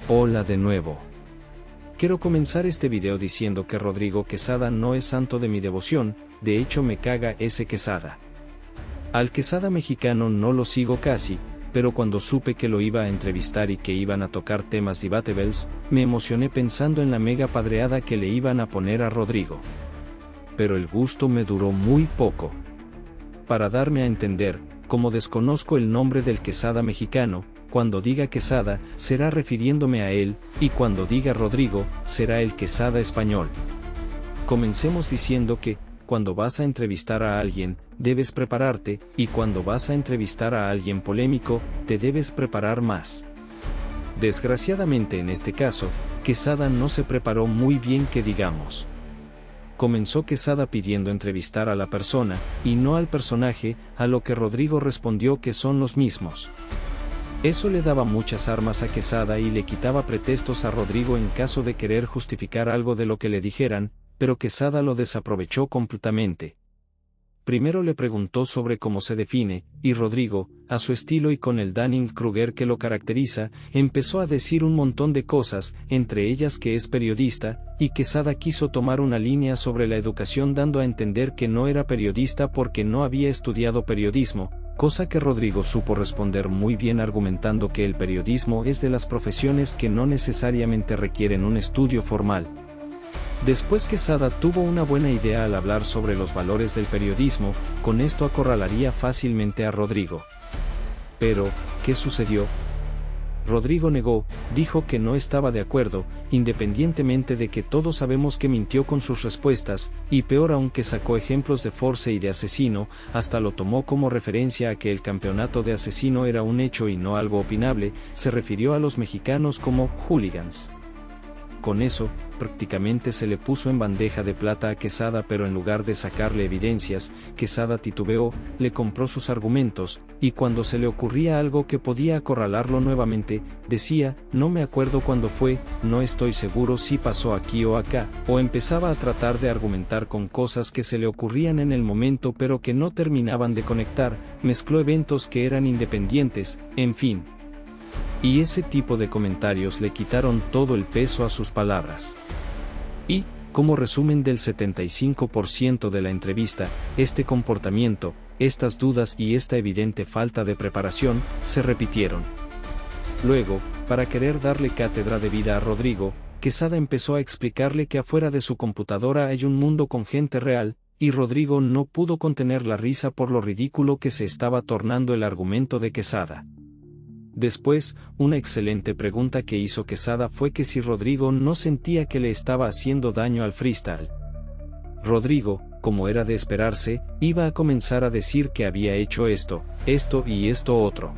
Hola de nuevo. Quiero comenzar este video diciendo que Rodrigo Quesada no es santo de mi devoción, de hecho me caga ese Quesada. Al Quesada mexicano no lo sigo casi, pero cuando supe que lo iba a entrevistar y que iban a tocar temas debatebles, me emocioné pensando en la mega padreada que le iban a poner a Rodrigo. Pero el gusto me duró muy poco. Para darme a entender, como desconozco el nombre del Quesada mexicano, cuando diga Quesada, será refiriéndome a él, y cuando diga Rodrigo, será el Quesada español. Comencemos diciendo que, cuando vas a entrevistar a alguien, debes prepararte, y cuando vas a entrevistar a alguien polémico, te debes preparar más. Desgraciadamente en este caso, Quesada no se preparó muy bien que digamos. Comenzó Quesada pidiendo entrevistar a la persona, y no al personaje, a lo que Rodrigo respondió que son los mismos. Eso le daba muchas armas a Quesada y le quitaba pretextos a Rodrigo en caso de querer justificar algo de lo que le dijeran, pero Quesada lo desaprovechó completamente. Primero le preguntó sobre cómo se define, y Rodrigo, a su estilo y con el Dunning-Kruger que lo caracteriza, empezó a decir un montón de cosas, entre ellas que es periodista, y Quesada quiso tomar una línea sobre la educación dando a entender que no era periodista porque no había estudiado periodismo, cosa que Rodrigo supo responder muy bien argumentando que el periodismo es de las profesiones que no necesariamente requieren un estudio formal. Después Quesada tuvo una buena idea al hablar sobre los valores del periodismo, con esto acorralaría fácilmente a Rodrigo. Pero, ¿qué sucedió? Rodrigo negó, dijo que no estaba de acuerdo, independientemente de que todos sabemos que mintió con sus respuestas, y peor aún que sacó ejemplos de Force y de Asesino, hasta lo tomó como referencia a que el campeonato de Asesino era un hecho y no algo opinable, se refirió a los mexicanos como hooligans. Con eso, prácticamente se le puso en bandeja de plata a Quesada, pero en lugar de sacarle evidencias, Quesada titubeó, le compró sus argumentos, y cuando se le ocurría algo que podía acorralarlo nuevamente, decía, no me acuerdo cuándo fue, no estoy seguro si pasó aquí o acá, o empezaba a tratar de argumentar con cosas que se le ocurrían en el momento pero que no terminaban de conectar, mezcló eventos que eran independientes, en fin. Y ese tipo de comentarios le quitaron todo el peso a sus palabras. Y, como resumen del 75% de la entrevista, este comportamiento, estas dudas y esta evidente falta de preparación, se repitieron. Luego, para querer darle cátedra de vida a Rodrigo, Quesada empezó a explicarle que afuera de su computadora hay un mundo con gente real, y Rodrigo no pudo contener la risa por lo ridículo que se estaba tornando el argumento de Quesada. Después, una excelente pregunta que hizo Quesada fue que si Rodrigo no sentía que le estaba haciendo daño al freestyle. Rodrigo, como era de esperarse, iba a comenzar a decir que había hecho esto y esto otro.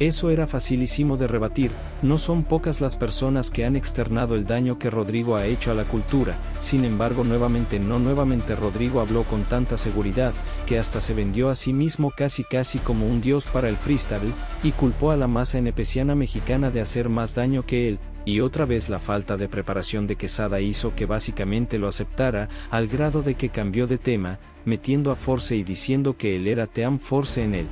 Eso era facilísimo de rebatir, no son pocas las personas que han externado el daño que Rodrigo ha hecho a la cultura, sin embargo nuevamente Rodrigo habló con tanta seguridad, que hasta se vendió a sí mismo casi como un dios para el freestyle, y culpó a la masa enepeciana mexicana de hacer más daño que él, y otra vez la falta de preparación de Quesada hizo que básicamente lo aceptara, al grado de que cambió de tema, metiendo a Force y diciendo que él era Team Force en él.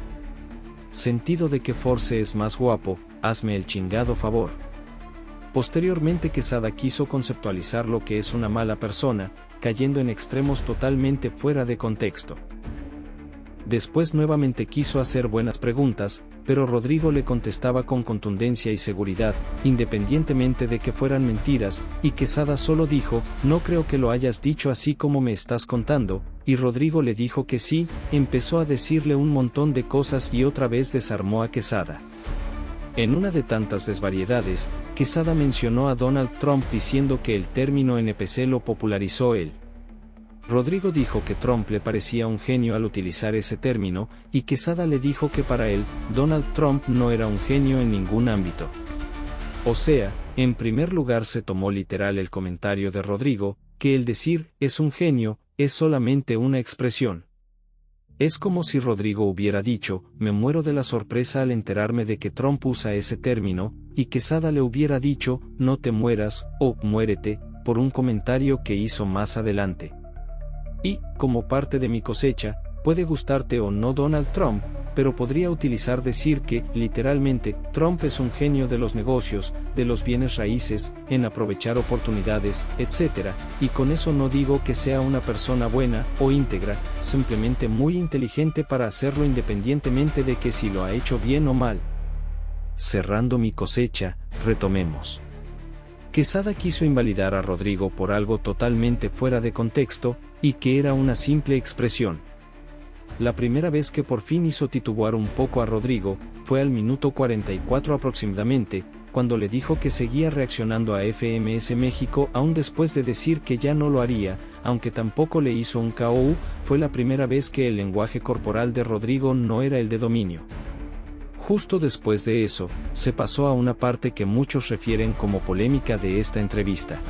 Sentido de que Force es más guapo, hazme el chingado favor. Posteriormente Quesada quiso conceptualizar lo que es una mala persona, cayendo en extremos totalmente fuera de contexto. Después nuevamente quiso hacer buenas preguntas, pero Rodrigo le contestaba con contundencia y seguridad, independientemente de que fueran mentiras, y Quesada solo dijo, no creo que lo hayas dicho así como me estás contando, y Rodrigo le dijo que sí, empezó a decirle un montón de cosas y otra vez desarmó a Quesada. En una de tantas desvariedades, Quesada mencionó a Donald Trump diciendo que el término NPC lo popularizó él. Rodrigo dijo que Trump le parecía un genio al utilizar ese término, y Quesada le dijo que para él, Donald Trump no era un genio en ningún ámbito. O sea, en primer lugar se tomó literal el comentario de Rodrigo, que el decir, es un genio, es solamente una expresión. Es como si Rodrigo hubiera dicho, me muero de la sorpresa al enterarme de que Trump usa ese término, y Quesada le hubiera dicho, no te mueras, o muérete, por un comentario que hizo más adelante. Y, como parte de mi cosecha, puede gustarte o no Donald Trump, pero podría utilizar decir que, literalmente, Trump es un genio de los negocios, de los bienes raíces, en aprovechar oportunidades, etc., y con eso no digo que sea una persona buena o íntegra, simplemente muy inteligente para hacerlo independientemente de que si lo ha hecho bien o mal. Cerrando mi cosecha, retomemos. Quesada quiso invalidar a Rodrigo por algo totalmente fuera de contexto, y que era una simple expresión. La primera vez que por fin hizo titubear un poco a Rodrigo, fue al minuto 44 aproximadamente, cuando le dijo que seguía reaccionando a FMS México aún después de decir que ya no lo haría, aunque tampoco le hizo un KO. Fue la primera vez que el lenguaje corporal de Rodrigo no era el de dominio. Justo después de eso, se pasó a una parte que muchos refieren como polémica de esta entrevista.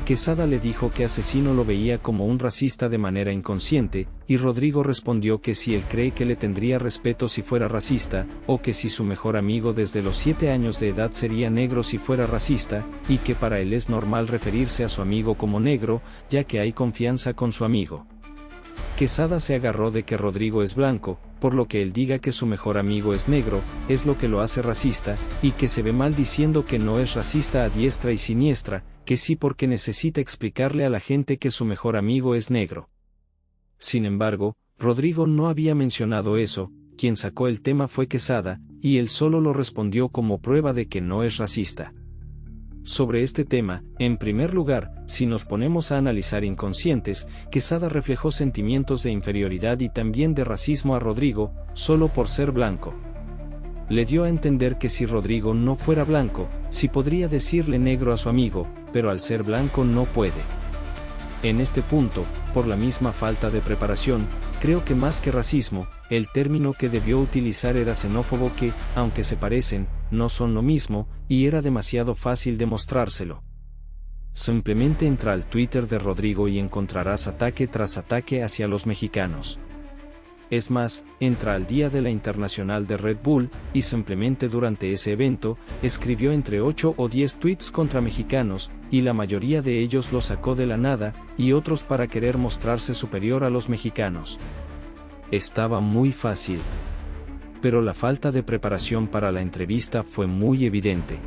Quesada le dijo que Asesino lo veía como un racista de manera inconsciente, y Rodrigo respondió que si él cree que le tendría respeto si fuera racista, o que si su mejor amigo desde los 7 años de edad sería negro si fuera racista, y que para él es normal referirse a su amigo como negro, ya que hay confianza con su amigo. Quesada se agarró de que Rodrigo es blanco, por lo que él diga que su mejor amigo es negro, es lo que lo hace racista, y que se ve mal diciendo que no es racista a diestra y siniestra, que sí porque necesita explicarle a la gente que su mejor amigo es negro. Sin embargo, Rodrigo no había mencionado eso, quien sacó el tema fue Quesada, y él solo lo respondió como prueba de que no es racista. Sobre este tema, en primer lugar, si nos ponemos a analizar inconscientes, Quesada reflejó sentimientos de inferioridad y también de racismo a Rodrigo, solo por ser blanco. Le dio a entender que si Rodrigo no fuera blanco, sí podría decirle negro a su amigo, pero al ser blanco no puede. En este punto, por la misma falta de preparación, creo que más que racismo, el término que debió utilizar era xenófobo que, aunque se parecen, no son lo mismo, y era demasiado fácil demostrárselo. Simplemente entra al Twitter de Rodrigo y encontrarás ataque tras ataque hacia los mexicanos. Es más, entra al día de la Internacional de Red Bull, y simplemente durante ese evento, escribió entre 8 o 10 tweets contra mexicanos, y la mayoría de ellos lo sacó de la nada, y otros para querer mostrarse superior a los mexicanos. Estaba muy fácil. Pero la falta de preparación para la entrevista fue muy evidente.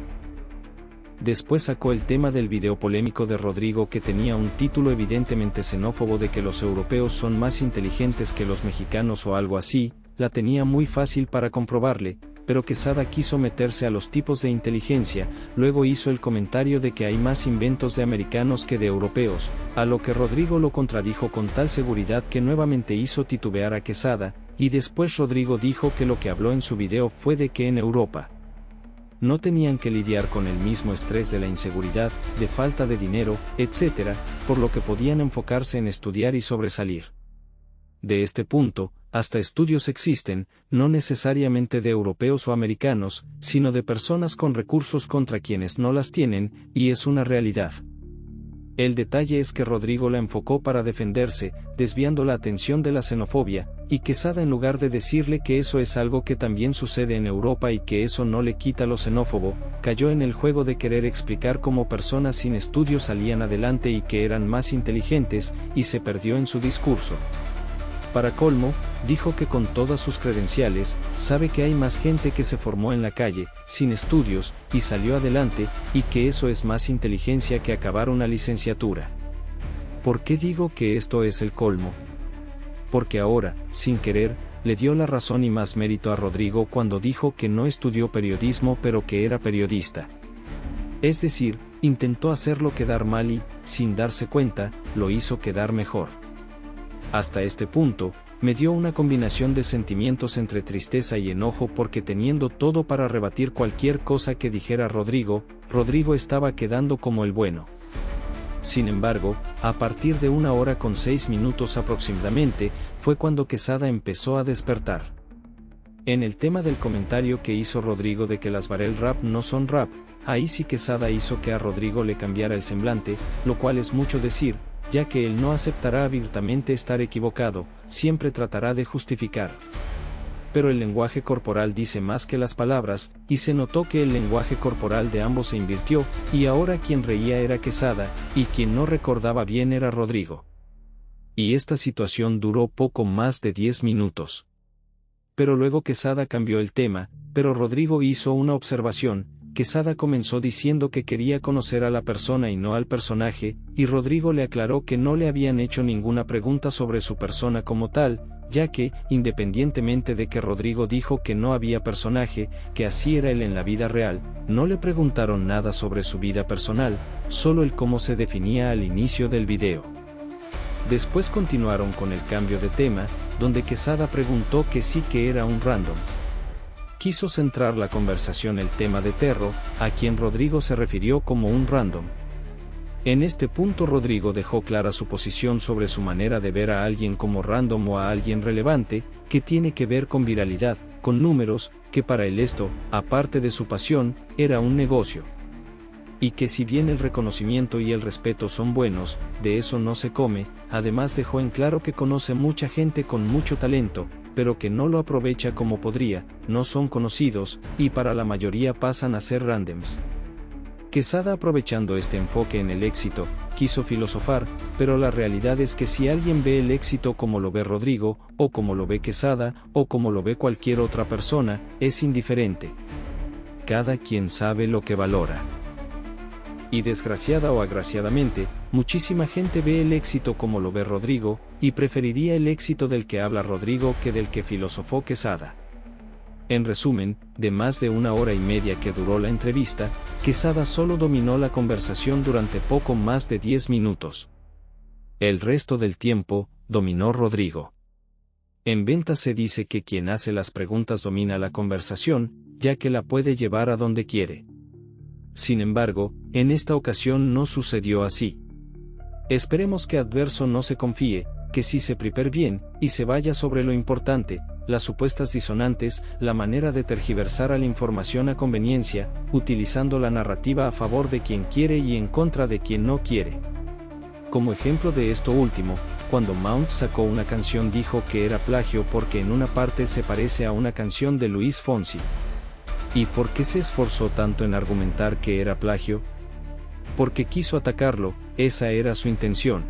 Después sacó el tema del video polémico de Rodrigo que tenía un título evidentemente xenófobo de que los europeos son más inteligentes que los mexicanos o algo así, la tenía muy fácil para comprobarle, pero Quesada quiso meterse a los tipos de inteligencia, luego hizo el comentario de que hay más inventos de americanos que de europeos, a lo que Rodrigo lo contradijo con tal seguridad que nuevamente hizo titubear a Quesada, y después Rodrigo dijo que lo que habló en su video fue de que en Europa no tenían que lidiar con el mismo estrés de la inseguridad, de falta de dinero, etc., por lo que podían enfocarse en estudiar y sobresalir. De este punto, hasta estudios existen, no necesariamente de europeos o americanos, sino de personas con recursos contra quienes no las tienen, y es una realidad. El detalle es que Rodrigo la enfocó para defenderse, desviando la atención de la xenofobia, y Quesada en lugar de decirle que eso es algo que también sucede en Europa y que eso no le quita lo xenófobo, cayó en el juego de querer explicar cómo personas sin estudios salían adelante y que eran más inteligentes, y se perdió en su discurso. Para colmo, dijo que con todas sus credenciales, sabe que hay más gente que se formó en la calle, sin estudios, y salió adelante, y que eso es más inteligencia que acabar una licenciatura. ¿Por qué digo que esto es el colmo? Porque ahora, sin querer, le dio la razón y más mérito a Rodrigo cuando dijo que no estudió periodismo pero que era periodista. Es decir, intentó hacerlo quedar mal y, sin darse cuenta, lo hizo quedar mejor. Hasta este punto, me dio una combinación de sentimientos entre tristeza y enojo porque teniendo todo para rebatir cualquier cosa que dijera Rodrigo, Rodrigo estaba quedando como el bueno. Sin embargo, a partir de 1 hora con 6 minutos aproximadamente, fue cuando Quesada empezó a despertar. En el tema del comentario que hizo Rodrigo de que las Varel Rap no son rap, ahí sí Quesada hizo que a Rodrigo le cambiara el semblante, lo cual es mucho decir, ya que él no aceptará abiertamente estar equivocado, siempre tratará de justificar. Pero el lenguaje corporal dice más que las palabras, y se notó que el lenguaje corporal de ambos se invirtió, y ahora quien reía era Quesada, y quien no recordaba bien era Rodrigo. Y esta situación duró poco más de 10 minutos. pero luego Quesada cambió el tema, pero Rodrigo hizo una observación. Quesada comenzó diciendo que quería conocer a la persona y no al personaje, y Rodrigo le aclaró que no le habían hecho ninguna pregunta sobre su persona como tal, ya que, independientemente de que Rodrigo dijo que no había personaje, que así era él en la vida real, no le preguntaron nada sobre su vida personal, solo el cómo se definía al inicio del video. Después continuaron con el cambio de tema, donde Quesada preguntó que sí que era un random. Quiso centrar la conversación el tema de Terro, a quien Rodrigo se refirió como un random. En este punto Rodrigo dejó clara su posición sobre su manera de ver a alguien como random o a alguien relevante, que tiene que ver con viralidad, con números, que para él esto, aparte de su pasión, era un negocio. Y que si bien el reconocimiento y el respeto son buenos, de eso no se come. Además dejó en claro que conoce mucha gente con mucho talento, pero que no lo aprovecha como podría, no son conocidos, y para la mayoría pasan a ser randoms. Quesada, aprovechando este enfoque en el éxito, quiso filosofar, pero la realidad es que si alguien ve el éxito como lo ve Rodrigo, o como lo ve Quesada, o como lo ve cualquier otra persona, es indiferente. Cada quien sabe lo que valora. Y desgraciada o agraciadamente, muchísima gente ve el éxito como lo ve Rodrigo, y preferiría el éxito del que habla Rodrigo que del que filosofó Quesada. En resumen, de más de 1 hora y media que duró la entrevista, Quesada solo dominó la conversación durante poco más de 10 minutos. El resto del tiempo, dominó Rodrigo. En ventas se dice que quien hace las preguntas domina la conversación, ya que la puede llevar a donde quiere. Sin embargo, en esta ocasión no sucedió así. Esperemos que Adverso no se confíe, que sí se prepare bien, y se vaya sobre lo importante, las supuestas disonantes, la manera de tergiversar a la información a conveniencia, utilizando la narrativa a favor de quien quiere y en contra de quien no quiere. Como ejemplo de esto último, cuando Mount sacó una canción dijo que era plagio porque en una parte se parece a una canción de Luis Fonsi. ¿Y por qué se esforzó tanto en argumentar que era plagio? Porque quiso atacarlo, esa era su intención.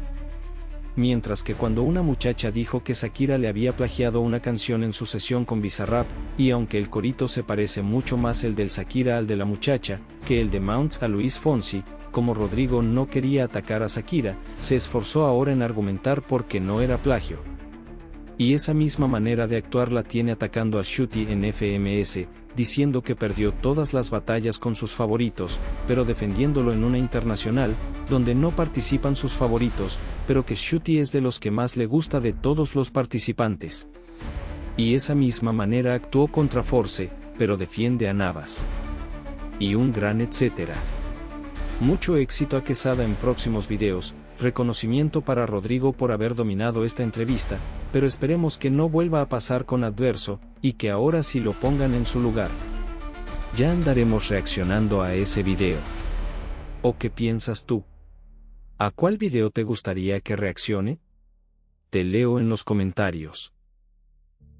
Mientras que cuando una muchacha dijo que Shakira le había plagiado una canción en su sesión con Bizarrap, y aunque el corito se parece mucho más el del Shakira al de la muchacha, que el de Mount a Luis Fonsi, como Rodrigo no quería atacar a Shakira, se esforzó ahora en argumentar por qué no era plagio. Y esa misma manera de actuar la tiene atacando a Shuti en FMS, diciendo que perdió todas las batallas con sus favoritos, pero defendiéndolo en una internacional, donde no participan sus favoritos, pero que Shuti es de los que más le gusta de todos los participantes. Y esa misma manera actuó contra Force, pero defiende a Navas. Y un gran etcétera. Mucho éxito a Quesada en próximos videos, reconocimiento para Rodrigo por haber dominado esta entrevista, pero esperemos que no vuelva a pasar con Adverso, y que ahora sí lo pongan en su lugar. Ya andaremos reaccionando a ese video. ¿O qué piensas tú? ¿A cuál video te gustaría que reaccione? Te leo en los comentarios.